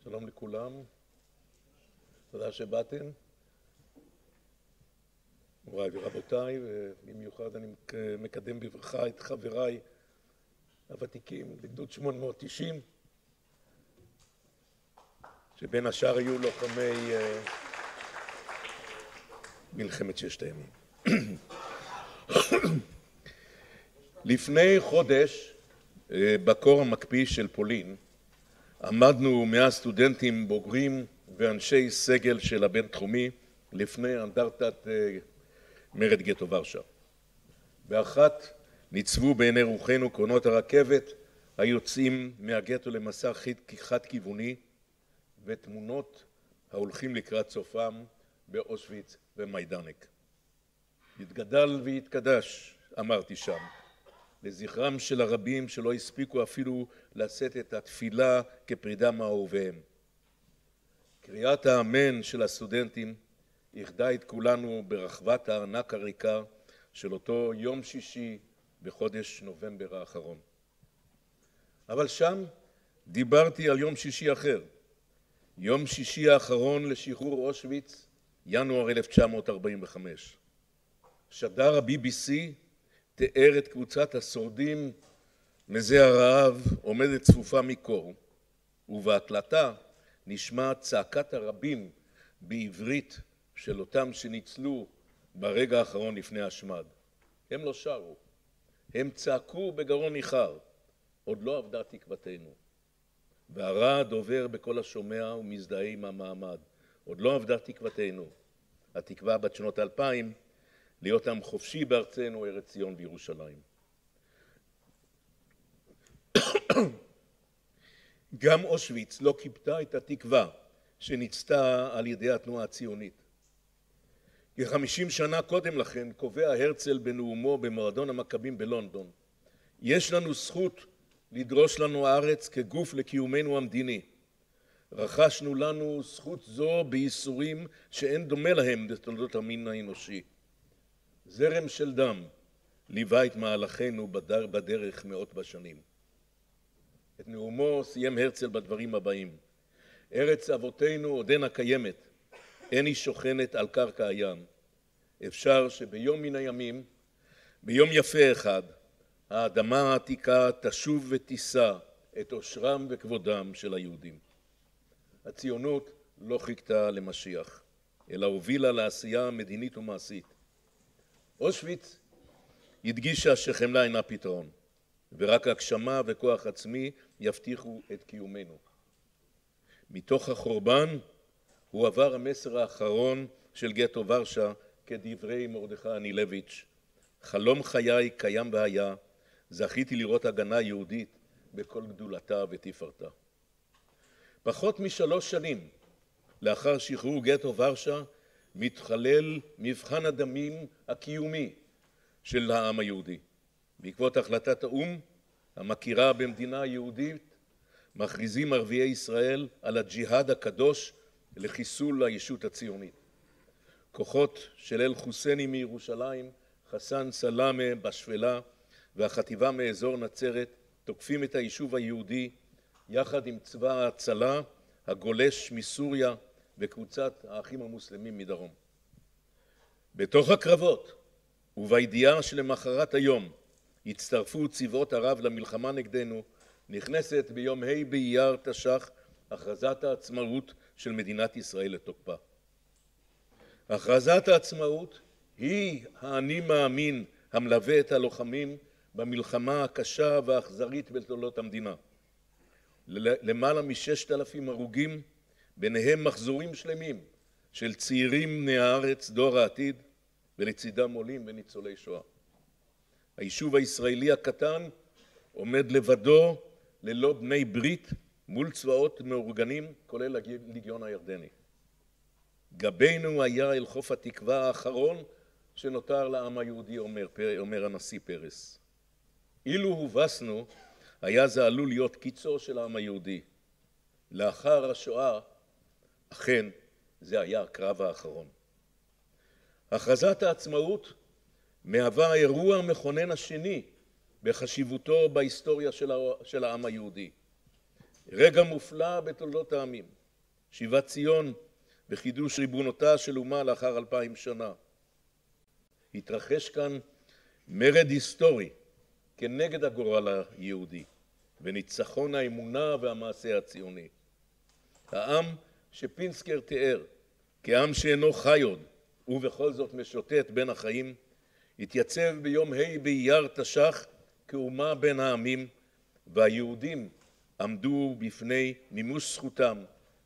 שלום לכולם, תודה שבאתם. מוריי ורבותיי, ובמיוחד אני מקדם בברכה את חבריי הוותיקים לגדוד 890, שבין השאר היו לוחמי מלחמת ששת הימים. לפני חודש, בקור המקפיא של פולין, עמדנו 100 סטודנטים בוגרים ואנשי סגל של הבינתחומי לפני אנדרטת מרד גטו ורשה. באחת ניצבו בעיני רוחנו קרונות הרכבת היוצאים מהגטו למסע חד כיווני ותמונות ההולכים לקראת סופם באושוויץ ומיידנק. יתגדל ויתקדש, אמרתי שם, לזכרם של הרבים שלא הספיקו אפילו לשאת את התפילה כפרידה מאהוביהם. קריאת האמן של הסטודנטים איחדה את כולנו ברחבת הארנק הריקה של אותו יום שישי בחודש נובמבר האחרון. אבל שם דיברתי על יום שישי אחר, יום שישי האחרון לשחרור אושוויץ, ינואר 1945. שדר ה-BBC תיאר את קבוצת השורדים מזה הרעב עומדת צפופה מקור, ובהקלטה נשמע צעקת הרבים בעברית של אותם שניצלו ברגע האחרון לפני השמד. הם לא שרו, הם צעקו בגרון ניחר, עוד לא עבדה תקוותנו. והרעד עובר בכל השומע ומזדהה עם המעמד, עוד לא עבדה תקוותנו. התקווה בת שנות 2000, להיות עם חופשי בארצנו, ארץ ציון וירושלים. גם אושוויץ לא קיבלה את התקווה שניצתה על ידי התנועה הציונית. כ-50 שנה קודם לכן קובע הרצל בנאומו במועדון המכבים בלונדון, יש לנו זכות לדרוש לנו הארץ כגוף לקיומנו המדיני. רכשנו לנו זכות זו בייסורים שאין דומה להם בתולדות המין האנושי. זרם של דם ליווה את מהלכנו בדרך מאות בשנים. את נאומו סיים הרצל בדברים הבאים: ארץ אבותינו עודנה קיימת, אין היא שוכנת על קרקע הים. אפשר שביום מן הימים, ביום יפה אחד, האדמה העתיקה תשוב ותישא את עושרם וכבודם של היהודים. הציונות לא חיכתה למשיח, אלא הובילה לעשייה מדינית ומעשית. אושוויץ הדגישה שחמלה אינה פתרון, ורק הגשמה וכוח עצמי יבטיחו את קיומנו. מתוך החורבן הוא עבר המסר האחרון של גטו ורשה כדברי מרדכי אנילביץ': חלום חיי קיים והיה, זכיתי לראות הגנה יהודית בכל גדולתה ותפארתה. פחות מ3 שנים לאחר שחרור גטו ורשה מתחולל מבחן הדמים הקיומי של העם היהודי. בעקבות החלטת האו"ם המכירה במדינה יהודית, מכריזים ערביי ישראל על הג'יהאד הקדוש לחיסול הישות הציונית. כוחות של אל חוסייני מירושלים, חסן סלאמה בשפלה והחטיבה מאזור נצרת תוקפים את היישוב היהודי יחד עם צבא ההצלה הגולש מסוריה וקבוצת האחים המוסלמים מדרום. בתוך הקרבות ובידיעה שלמחרת היום הצטרפו צבאות ערב למלחמה נגדנו, נכנסת ביום ה' באייר תש"ח הכרזת העצמאות של מדינת ישראל לתוקפה. הכרזת העצמאות היא האני מאמין המלווה את הלוחמים במלחמה הקשה והאכזרית בתולדות המדינה. למעלה מ6,000 הרוגים, ביניהם מחזורים שלמים של צעירים בני הארץ, דור העתיד, ולצידם עולים וניצולי שואה. היישוב הישראלי הקטן עומד לבדו ללא בני ברית מול צבאות מאורגנים, כולל הליגיון הירדני. גבינו היה אל חוף התקווה האחרון שנותר לעם היהודי, אומר הנשיא פרס. אילו הובסנו, היה זה עלול להיות קיצו של העם היהודי. לאחר השואה, אכן, זה היה הקרב האחרון. הכרזת העצמאות מהווה האירוע המכונן השני בחשיבותו בהיסטוריה של העם היהודי. רגע מופלא בתולדות העמים, שיבת ציון וחידוש ריבונותה של אומה לאחר 2000 שנה. התרחש כאן מרד היסטורי כנגד הגורל היהודי וניצחון האמונה והמעשה הציוני. העם שפינסקר תיאר כעם שאינו חי עוד ובכל זאת משוטט בין החיים, התייצב ביום ה' באייר תש"ח כאומה בין העמים, והיהודים עמדו בפני מימוש זכותם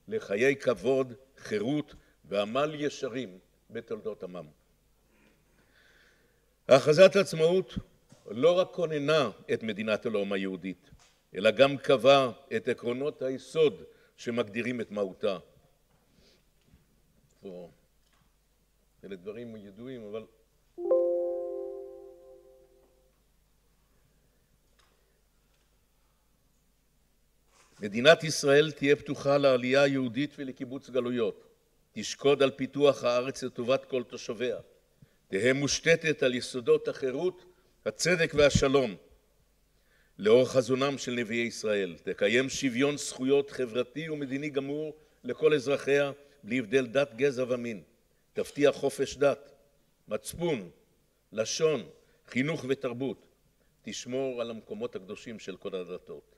לחיי כבוד, חירות ועמל ישרים בתולדות עמם. הכרזת העצמאות לא רק כוננה את מדינת הלאום היהודית, אלא גם קבעה את עקרונות היסוד שמגדירים את מהותה. אלה דברים ידועים, אבל מדינת ישראל תהיה פתוחה לעלייה יהודית ולקיבוץ גלויות, תשקוד על פיתוח הארץ לטובת כל תושביה, תהא מושתתת על יסודות החירות, הצדק והשלום, לאור חזונם של נביאי ישראל, תקיים שוויון זכויות חברתי ומדיני גמור לכל אזרחיה, בלי הבדל דת, גזע ומין, תבטיח חופש דת, מצפון, לשון, חינוך ותרבות, תשמור על המקומות הקדושים של כל הדתות.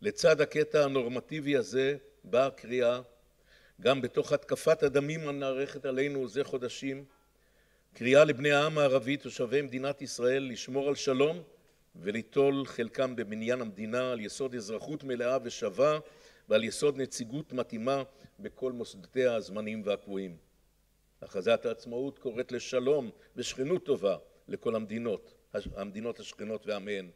לצד הקטע הנורמטיבי הזה באה הקריאה, גם בתוך התקפת הדמים הנערכת עלינו זה חודשים, קריאה לבני העם הערבי תושבי מדינת ישראל לשמור על שלום וליטול חלקם בבניין המדינה על יסוד אזרחות מלאה ושווה ועל יסוד נציגות מתאימה בכל מוסדותיה הזמניים והקבועים. הכרזת העצמאות קוראת לשלום ושכנות טובה לכל המדינות השכנות ועמיהן,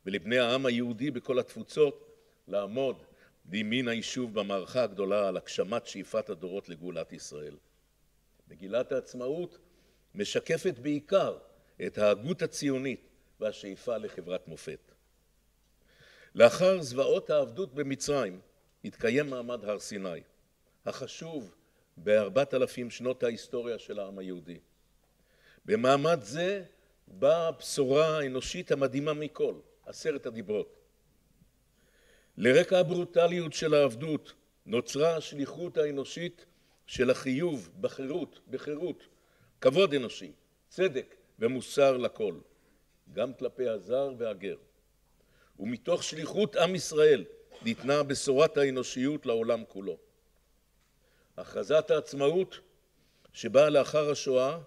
ולבני העם היהודי בכל התפוצות לעמוד בימין היישוב במערכה הגדולה על הגשמת שאיפת הדורות לגאולת ישראל. מגילת העצמאות משקפת בעיקר את ההגות הציונית והשאיפה לחברת מופת. לאחר זוועות העבדות במצרים התקיים מעמד הר סיני, החשוב ב4,000 שנות ההיסטוריה של העם היהודי. במעמד זה באה הבשורה האנושית המדהימה מכל, 10 הדיברות. לרקע הברוטליות של העבדות נוצרה השליחות האנושית של החיוב בחירות, כבוד אנושי, צדק ומוסר לכל, גם כלפי הזר והגר. ומתוך שליחות עם ישראל ניתנה בשורת האנושיות לעולם כולו. הכרזת העצמאות שבאה לאחר השואה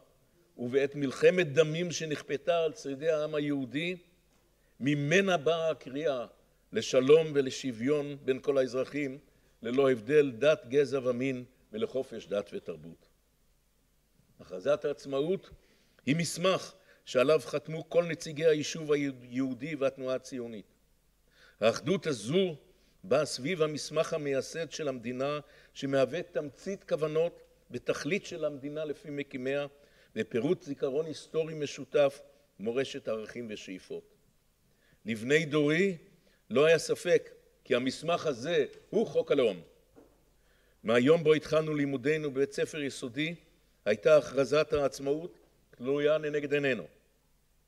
ובעת מלחמת דמים שנכפתה על שרידי העם היהודי, ממנה באה הקריאה לשלום ולשוויון בין כל האזרחים ללא הבדל דת, גזע ומין ולחופש דת ותרבות. הכרזת העצמאות היא מסמך שעליו חתמו כל נציגי היישוב היהודי והתנועה הציונית. האחדות הזו באה סביב המסמך המייסד של המדינה שמהווה תמצית כוונות ותכלית של המדינה לפי מקימיה ופירוט זיכרון היסטורי משותף, מורשת ערכים ושאיפות. לבני דורי לא היה ספק כי המסמך הזה הוא חוק הלאום. מהיום בו התחלנו לימודינו בבית ספר יסודי הייתה הכרזת העצמאות תלויה לנגד עינינו,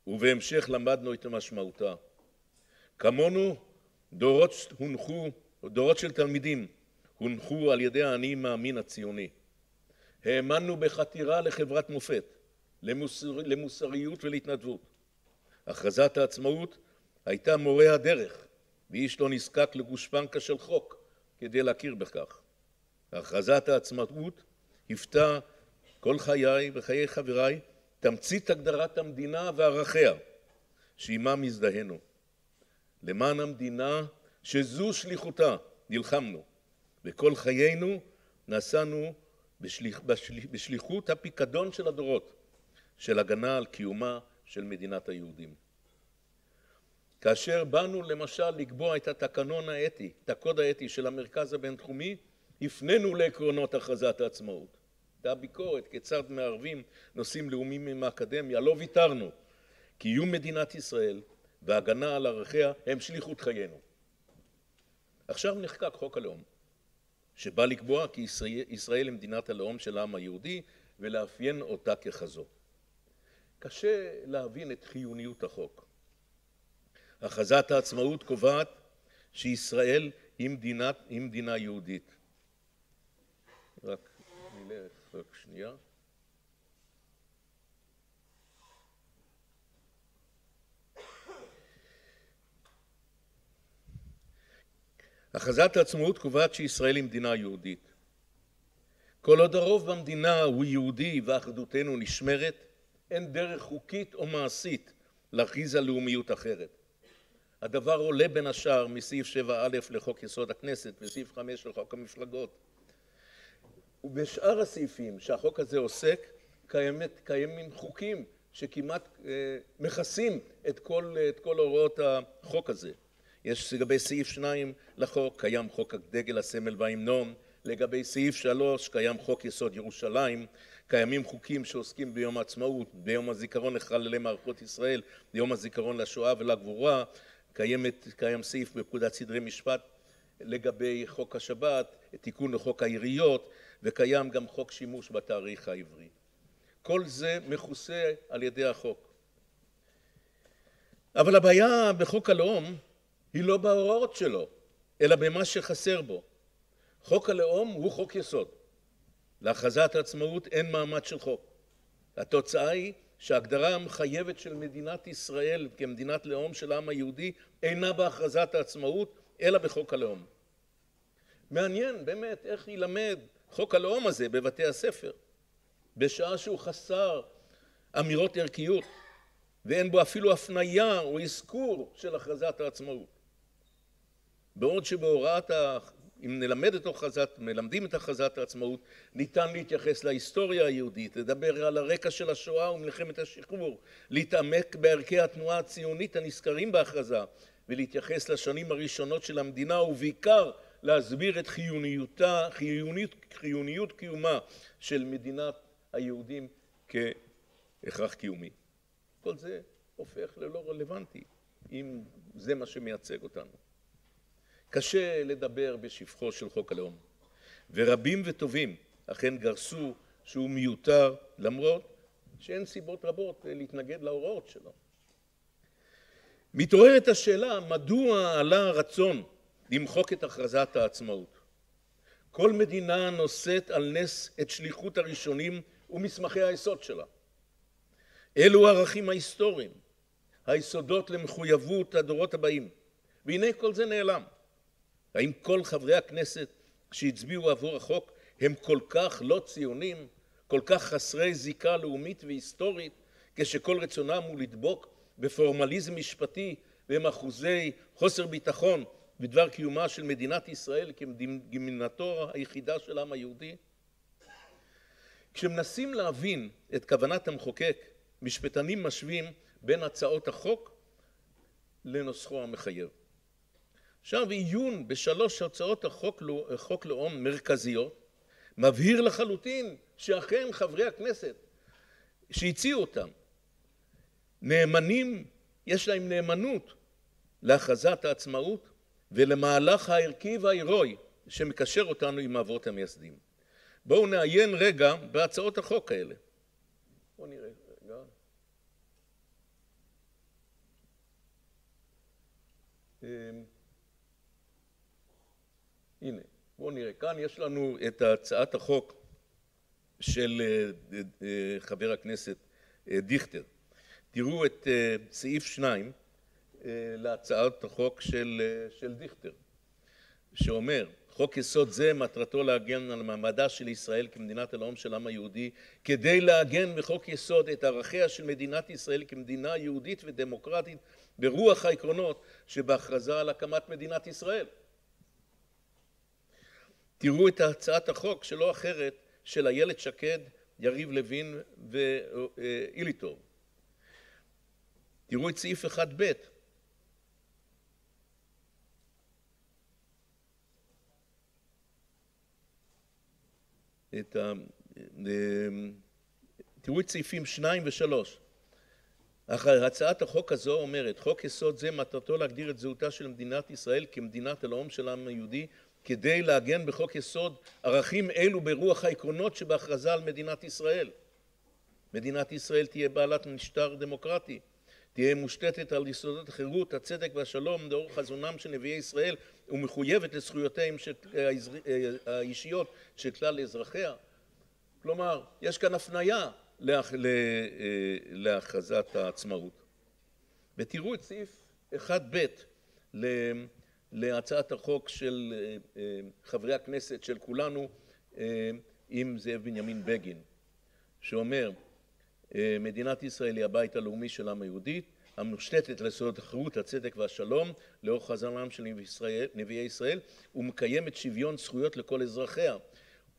ובהמשך למדנו את משמעותה. כמונו דורות של תלמידים הונחו על ידי האני מאמין הציוני. האמנו בחתירה לחברת מופת, למוסריות ולהתנדבות. הכרזת העצמאות הייתה מורה הדרך, ואיש לא נזקק לגושפנקה של חוק כדי להכיר בכך. הכרזת העצמאות היוותה כל חיי וחיי חבריי תמצית הגדרת המדינה וערכיה שעימם הזדהינו. למען המדינה שזו שליחותה נלחמנו, וכל חיינו נסענו בשליחות הפיקדון של הדורות, של הגנה על קיומה של מדינת היהודים. כאשר באנו למשל לקבוע את התקנון האתי, את הקוד האתי של המרכז הבינתחומי, הפנינו לעקרונות הכרזת העצמאות. הייתה ביקורת כיצד מערבים נושאים לאומיים עם האקדמיה, לא ויתרנו. קיום מדינת ישראל והגנה על ערכיה הם שליחות חיינו. עכשיו נחקק חוק הלאום, שבא לקבוע כי ישראל היא מדינת הלאום של העם היהודי ולאפיין אותה ככזו. קשה להבין את חיוניות החוק. הכרזת העצמאות קובעת שישראל היא מדינה יהודית. רק נלך, רק שנייה. הכרזת העצמאות קובעת שישראל היא מדינה יהודית. כל עוד הרוב במדינה הוא יהודי ואחדותנו נשמרת, אין דרך חוקית או מעשית להכריז על לאומיות אחרת. הדבר עולה בין השאר מסעיף 7א לחוק יסוד הכנסת וסעיף 5 לחוק המפלגות. ובשאר הסעיפים שהחוק הזה עוסק קיימים חוקים שכמעט מכסים את כל הוראות החוק הזה. יש לגבי סעיף 2 לחוק קיים חוק הדגל, הסמל וההמנון, לגבי סעיף 3 קיים חוק יסוד ירושלים, קיימים חוקים שעוסקים ביום העצמאות, ביום הזיכרון לחללי מערכות ישראל, ביום הזיכרון לשואה ולגבורה, קיים סעיף בפקודת סדרי משפט לגבי חוק השבת, תיקון לחוק העיריות, וקיים גם חוק שימוש בתאריך העברי. כל זה מכוסה על ידי החוק. אבל הבעיה בחוק הלאום היא לא בהוראות שלו, אלא במה שחסר בו. חוק הלאום הוא חוק יסוד. להכרזת העצמאות אין מעמד של חוק. התוצאה היא שההגדרה המחייבת של מדינת ישראל כמדינת לאום של העם היהודי אינה בהכרזת העצמאות, אלא בחוק הלאום. מעניין באמת איך ילמד חוק הלאום הזה בבתי הספר, בשעה שהוא חסר אמירות ערכיות, ואין בו אפילו הפניה או אזכור של הכרזת העצמאות. בעוד שבהוראת אם מלמדים את הכרזת העצמאות, ניתן להתייחס להיסטוריה היהודית, לדבר על הרקע של השואה ומלחמת השחרור, להתעמק בערכי התנועה הציונית הנזכרים בהכרזה, ולהתייחס לשנים הראשונות של המדינה, ובעיקר להסביר את חיוניות קיומה של מדינת היהודים כהכרח קיומי. כל זה הופך ללא רלוונטי, אם זה מה שמייצג אותנו. קשה לדבר בשפחו של חוק הלאום, ורבים וטובים אכן גרסו שהוא מיותר, למרות שאין סיבות רבות להתנגד להוראות שלו. מתעוררת השאלה מדוע עלה הרצון למחוק את הכרזת העצמאות. כל מדינה נושאת על נס את שליחות הראשונים ומסמכי היסוד שלה. אלו הערכים ההיסטוריים, היסודות למחויבות הדורות הבאים, והנה כל זה נעלם. האם כל חברי הכנסת שהצביעו עבור החוק הם כל כך לא ציונים, כל כך חסרי זיקה לאומית והיסטורית, כשכל רצונם הוא לדבוק בפורמליזם משפטי והם אחוזי חוסר ביטחון בדבר קיומה של מדינת ישראל כמדינתו היחידה של העם היהודי? כשמנסים להבין את כוונת המחוקק, משפטנים משווים בין הצעות החוק לנוסחו המחייב. עכשיו עיון בשלוש הצעות החוק לאום מרכזיות מבהיר לחלוטין שאכן חברי הכנסת שהציעו אותם נאמנים, יש להם נאמנות להכרזת העצמאות ולמהלך הערכי וההירואי שמקשר אותנו עם האבות המייסדים. בואו נעיין רגע בהצעות החוק האלה. בואו נראה רגע. הנה, בואו נראה. כאן יש לנו את הצעת החוק של חבר הכנסת דיכטר. תראו את סעיף 2 להצעת החוק של דיכטר, שאומר, חוק יסוד זה מטרתו להגן על מעמדה של ישראל כמדינת הלאום של העם היהודי, כדי להגן בחוק יסוד את ערכיה של מדינת ישראל כמדינה יהודית ודמוקרטית ברוח העקרונות שבהכרזה על הקמת מדינת ישראל. תראו את הצעת החוק שלא אחרת של איילת שקד, יריב לוין ואילטוב. תראו את סעיף 1ב. תראו את סעיפים 2 ו3. הצעת החוק הזו אומרת, חוק יסוד זה מטרתו להגדיר את זהותה של מדינת ישראל כמדינת הלאום של העם היהודי, כדי להגן בחוק יסוד ערכים אלו ברוח העקרונות שבהכרזה על מדינת ישראל. מדינת ישראל תהיה בעלת משטר דמוקרטי, תהיה מושתתת על יסודות החירות, הצדק והשלום לאור חזונם של נביאי ישראל ומחויבת לזכויותיהם האישיות של כלל אזרחיה. כלומר, יש כאן הפניה להכרזת העצמאות. ותראו את סעיף 1ב' להצעת החוק של חברי הכנסת של כולנו עם זאב בנימין בגין, שאומר, מדינת ישראל היא הבית הלאומי של העם היהודי, המושתתת על יסודות החירות, הצדק והשלום לאור חזונם של נביאי ישראל, ומקיימת שוויון זכויות לכל אזרחיה.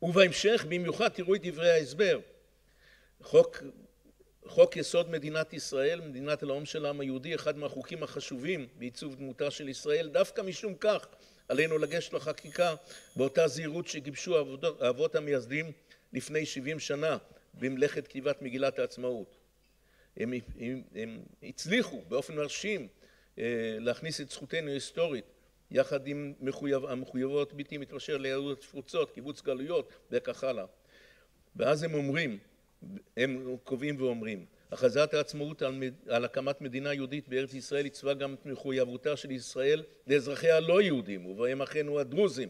ובהמשך, במיוחד, תראו את דברי ההסבר. חוק יסוד מדינת ישראל, מדינת הלאום של העם היהודי, אחד מהחוקים החשובים בעיצוב דמותה של ישראל, דווקא משום כך עלינו לגשת לחקיקה באותה זהירות שגיבשו האבות המייסדים לפני 70 שנה במלאכת כתיבת מגילת העצמאות. הם הצליחו באופן מרשים להכניס את זכותנו ההיסטורית יחד עם המחויבות בלתי מתפשר ליהדות התפוצות, קיבוץ גלויות וכך הלאה. ואז הם קובעים ואומרים, הכרזת העצמאות על הקמת מדינה יהודית בארץ ישראל עיצבה גם את מחויבותה של ישראל לאזרחיה הלא יהודים, ובהם אחינו הדרוזים.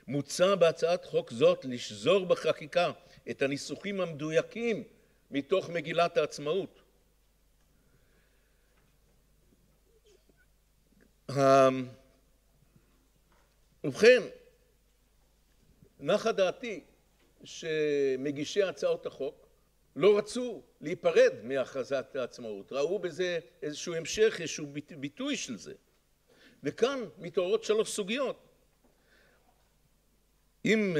מוצע בהצעת חוק זאת לשזור בחקיקה את הניסוחים המדויקים מתוך מגילת העצמאות. ובכן, נחה דעתי שמגישי הצעות החוק לא רצו להיפרד מהכרזת העצמאות, ראו בזה איזשהו המשך, איזשהו ביטוי של זה. וכאן מתעוררות 3 סוגיות. אם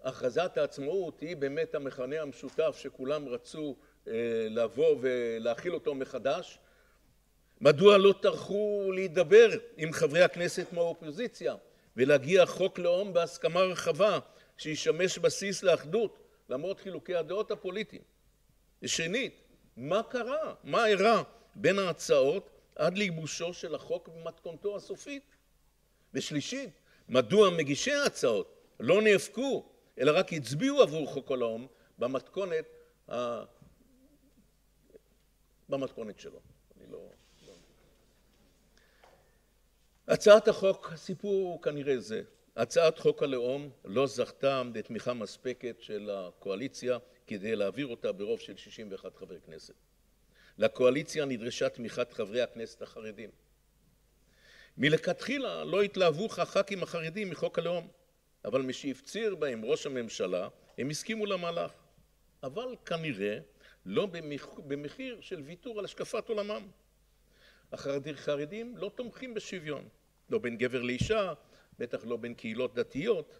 הכרזת העצמאות היא באמת המכנה המשותף שכולם רצו לבוא ולהכיל אותו מחדש, מדוע לא טרחו להידבר עם חברי הכנסת מהאופוזיציה ולהגיע חוק לאום בהסכמה רחבה שישמש בסיס לאחדות למרות חילוקי הדעות הפוליטיים? ושנית, מה קרה? מה אירע בין ההצעות עד לייבושו של החוק במתכונתו הסופית? ושלישית, מדוע מגישי ההצעות לא נאבקו אלא רק הצביעו עבור חוק הלאום במתכונת שלו? הצעת החוק, הסיפור הוא כנראה זה, הצעת חוק הלאום לא זכתה לתמיכה מספקת של הקואליציה כדי להעביר אותה ברוב של 61 חברי כנסת. לקואליציה נדרשה תמיכת חברי הכנסת החרדים. מלכתחילה לא התלהבו הח"כים החרדים מחוק הלאום, אבל משהפציר בהם ראש הממשלה הם הסכימו למהלך. אבל כנראה לא במחיר של ויתור על השקפת עולמם. החרדים לא תומכים בשוויון, לא בין גבר לאישה, בטח לא בין קהילות דתיות.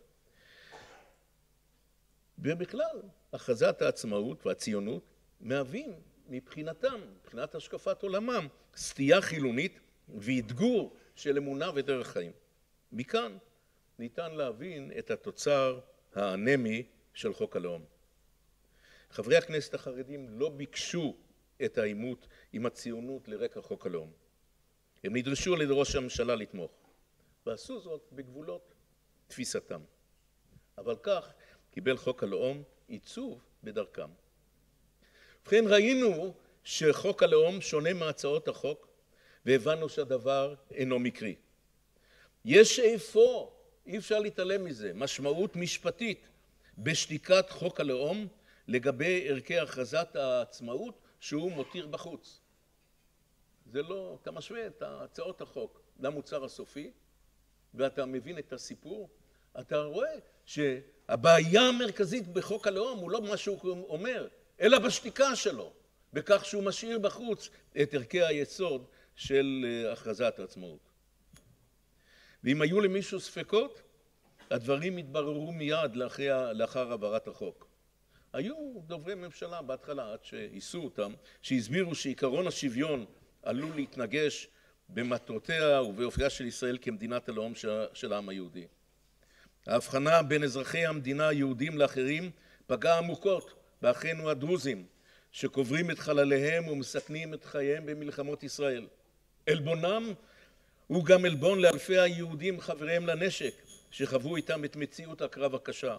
ובכלל, הכרזת העצמאות והציונות מהווים מבחינתם, מבחינת השקפת עולמם, סטייה חילונית ואתגור של אמונה ודרך חיים. מכאן ניתן להבין את התוצר האנמי של חוק הלאום. חברי הכנסת החרדים לא ביקשו את העימות עם הציונות לרקע חוק הלאום. הם נדרשו על ידי ראש הממשלה לתמוך, ועשו זאת בגבולות תפיסתם. אבל כך קיבל חוק הלאום עיצוב בדרכם. ובכן, ראינו שחוק הלאום שונה מהצעות החוק, והבנו שהדבר אינו מקרי. יש איפה, אי אפשר להתעלם מזה, משמעות משפטית בשתיקת חוק הלאום לגבי ערכי הכרזת העצמאות שהוא מותיר בחוץ. זה לא, אתה משווה את הצעות החוק למוצר הסופי, ואתה מבין את הסיפור, אתה רואה שהבעיה המרכזית בחוק הלאום הוא לא מה שהוא אומר, אלא בשתיקה שלו, בכך שהוא משאיר בחוץ את ערכי היסוד של הכרזת העצמאות. ואם היו למישהו ספקות, הדברים התבררו מיד לאחר העברת החוק. היו דוברי ממשלה בהתחלה, עד שהיסו אותם, שהסבירו שעיקרון השוויון עלול להתנגש במטרותיה ובאופייה של ישראל כמדינת הלאום של העם היהודי. ההבחנה בין אזרחי המדינה היהודים לאחרים פגעה עמוקות באחינו הדרוזים, שקוברים את חלליהם ומסכנים את חייהם במלחמות ישראל. עלבונם הוא גם עלבון לאלפי היהודים חבריהם לנשק, שחוו איתם את מציאות הקרב הקשה.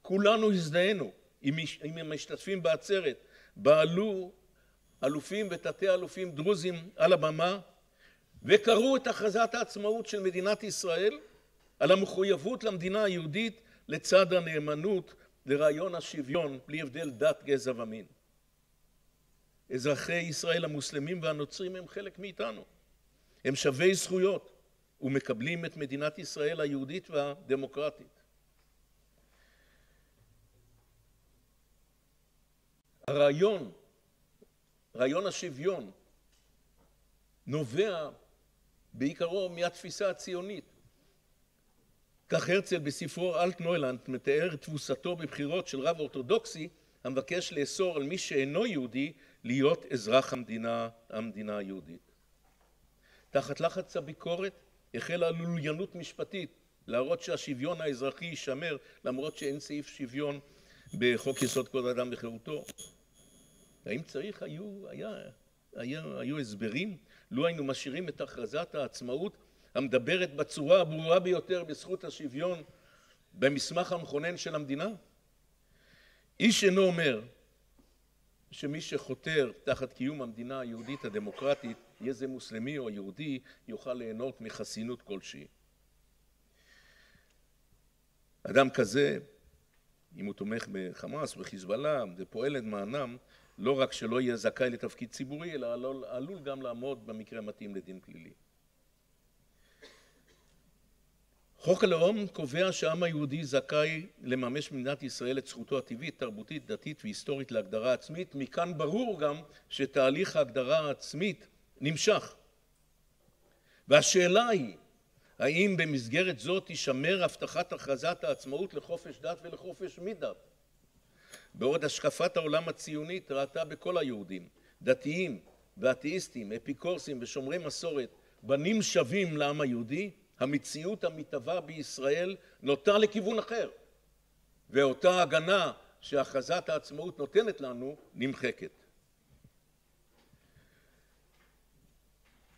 כולנו הזדהינו עם המשתתפים בעצרת, בעלו אלופים ותתי אלופים דרוזים על הבמה וקראו את הכרזת העצמאות של מדינת ישראל על המחויבות למדינה היהודית לצד הנאמנות לרעיון השוויון בלי הבדל דת, גזע ומין. אזרחי ישראל המוסלמים והנוצרים הם חלק מאיתנו. הם שווי זכויות ומקבלים את מדינת ישראל היהודית והדמוקרטית. רעיון השוויון נובע בעיקרו מהתפיסה הציונית. כך הרצל בספרו אלטנוילנד מתאר את תבוסתו בבחירות של רב אורתודוקסי המבקש לאסור על מי שאינו יהודי להיות אזרח המדינה היהודית. תחת לחץ הביקורת החלה לוליינות משפטית להראות שהשוויון האזרחי יישמר למרות שאין סעיף שוויון בחוק יסוד כבוד האדם וחירותו. האם צריך היו הסברים? לו היינו משאירים את הכרזת העצמאות המדברת בצורה הברורה ביותר בזכות השוויון במסמך המכונן של המדינה? איש אינו אומר שמי שחותר תחת קיום המדינה היהודית הדמוקרטית, יהיה זה מוסלמי או יהודי, יוכל ליהנות מחסינות כלשהי. אדם כזה, אם הוא תומך בחמאס וחיזבאללה ופועל למענם, לא רק שלא יהיה זכאי לתפקיד ציבורי, אלא עלול גם לעמוד במקרה מתאים לדין פלילי. חוק הלאום קובע שהעם היהודי זכאי לממש במדינת ישראל את זכותו הטבעית, תרבותית, דתית והיסטורית להגדרה עצמית. מכאן ברור גם שתהליך ההגדרה העצמית נמשך. והשאלה היא, האם במסגרת זאת תישמר הבטחת הכרזת העצמאות לחופש דת ולחופש מדת? בעוד השקפת העולם הציונית ראתה בכל היהודים, דתיים ואתאיסטים, אפיקורסים ושומרי מסורת, בנים שווים לעם היהודי, המציאות המתהווה בישראל נוטה לכיוון אחר, ואותה הגנה שהכרזת העצמאות נותנת לנו נמחקת.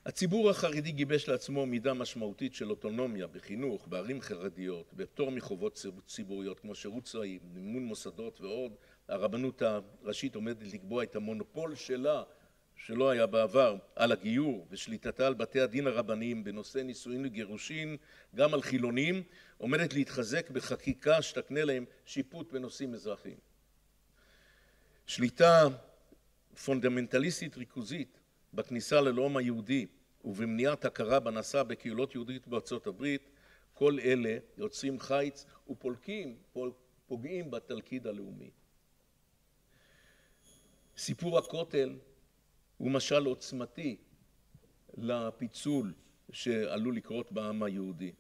הציבור החרדי גיבש לעצמו מידה משמעותית של אוטונומיה בחינוך, בערים חרדיות, בפטור מחובות ציבוריות כמו שירות צבאי, מימון מוסדות ועוד. הרבנות הראשית עומדת לקבוע את המונופול שלה, שלא היה בעבר, על הגיור ושליטתה על בתי הדין הרבניים בנושא נישואין וגירושין, גם על חילונים, עומדת להתחזק בחקיקה שתקנה להם שיפוט בנושאים אזרחיים. שליטה פונדמנטליסטית ריכוזית בכניסה ללאום היהודי ובמניעת הכרה בנעשה בקהילות יהודית בארצות הברית, כל אלה יוצרים חיץ ופוגעים בתלכיד הלאומי. סיפור הכותל הוא משל עוצמתי לפיצול שעלול לקרות בעם היהודי.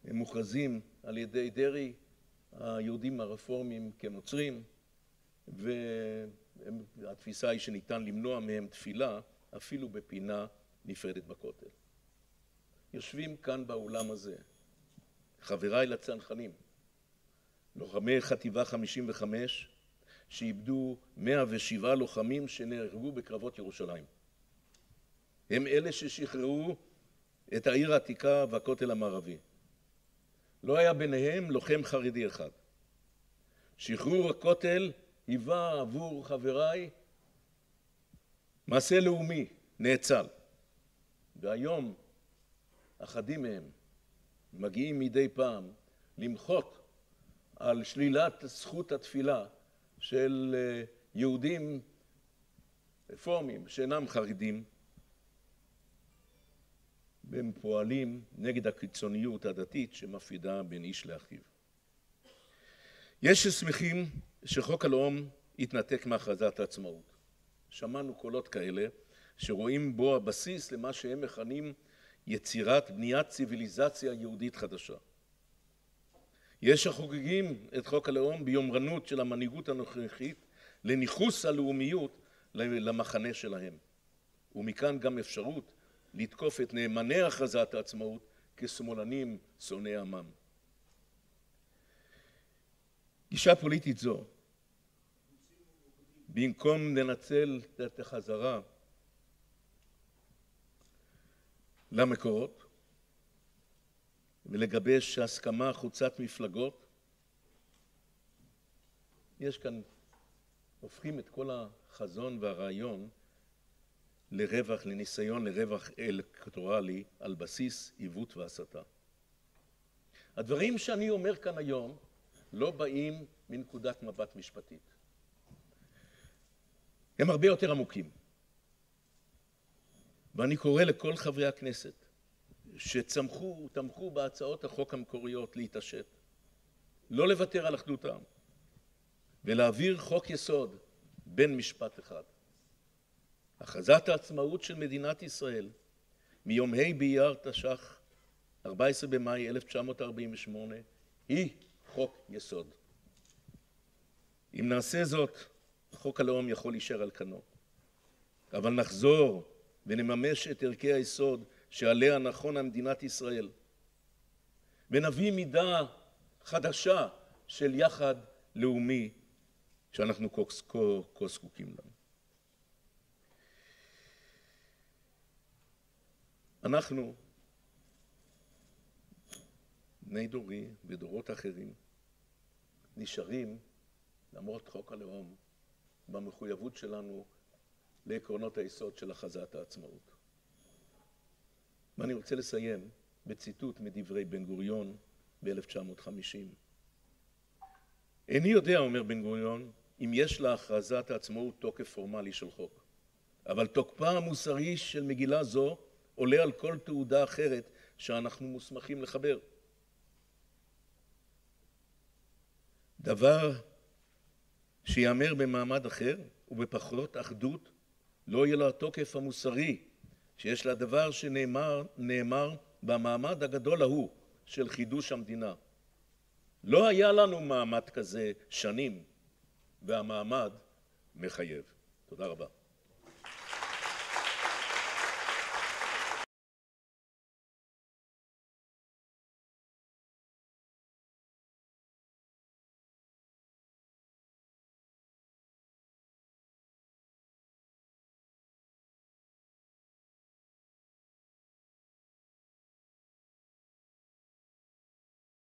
הם מוכרזים על ידי דרעי, היהודים הרפורמים כנוצרים, והתפיסה היא שניתן למנוע מהם תפילה אפילו בפינה נפרדת בכותל. יושבים כאן באולם הזה חבריי לצנחנים, לוחמי חטיבה 55, שאיבדו 107 לוחמים שנהרגו בקרבות ירושלים. הם אלה ששחררו את העיר העתיקה והכותל המערבי. לא היה ביניהם לוחם חרדי אחד. שחרור הכותל היווה עבור חבריי מעשה לאומי נאצל. והיום אחדים מהם מגיעים מדי פעם למחות על שלילת זכות התפילה של יהודים רפורמים שאינם חרדים, והם פועלים נגד הקיצוניות הדתית שמפרידה בין איש לאחיו. יש ששמחים שחוק הלאום התנתק מהכרזת העצמאות. שמענו קולות כאלה שרואים בו הבסיס למה שהם מכנים יצירת בניית ציוויליזציה יהודית חדשה. יש החוגגים את חוק הלאום ביומרנות של המנהיגות הנוכחית לניכוס הלאומיות למחנה שלהם. ומכאן גם אפשרות לתקוף את נאמני הכרזת העצמאות כשמאלנים שונאי עמם. גישה פוליטית זו, במקום לנצל את החזרה למקורות ולגבש הסכמה חוצת מפלגות, יש כאן הופכים את כל החזון והרעיון לרווח, לניסיון לרווח אלקטורלי על בסיס עיוות והסתה. הדברים שאני אומר כאן היום לא באים מנקודת מבט משפטית. הם הרבה יותר עמוקים. ואני קורא לכל חברי הכנסת שתמכו בהצעות החוק המקוריות להתעשת, לא לוותר על אחדותם, ולהעביר חוק יסוד בין משפט אחד. הכרזת העצמאות של מדינת ישראל מיום ה' באייר תש"ח 14 במאי 1948 היא חוק יסוד. אם נעשה זאת, חוק הלאום יכול להישאר על כנו. אבל נחזור ונממש את ערכי היסוד שעליה נכונה מדינת ישראל, ונביא מידה חדשה של יחד לאומי שאנחנו כה זקוקים לנו. אנחנו, בני דורי ודורות אחרים, נשארים, למרות חוק הלאום, במחויבות שלנו לעקרונות היסוד של הכרזת העצמאות. ואני רוצה לסיים בציטוט מדברי בן גוריון ב-1950. איני יודע, אומר בן גוריון, אם יש להכרזת העצמאות תוקף פורמלי של חוק, אבל תוקפה המוסרי של מגילה זו עולה על כל תעודה אחרת שאנחנו מוסמכים לחבר. דבר שיאמר במעמד אחר ובפחות אחדות לא יהיה לה התוקף המוסרי שיש לדבר שנאמר במעמד הגדול ההוא של חידוש המדינה. לא היה לנו מעמד כזה שנים, והמעמד מחייב. תודה רבה.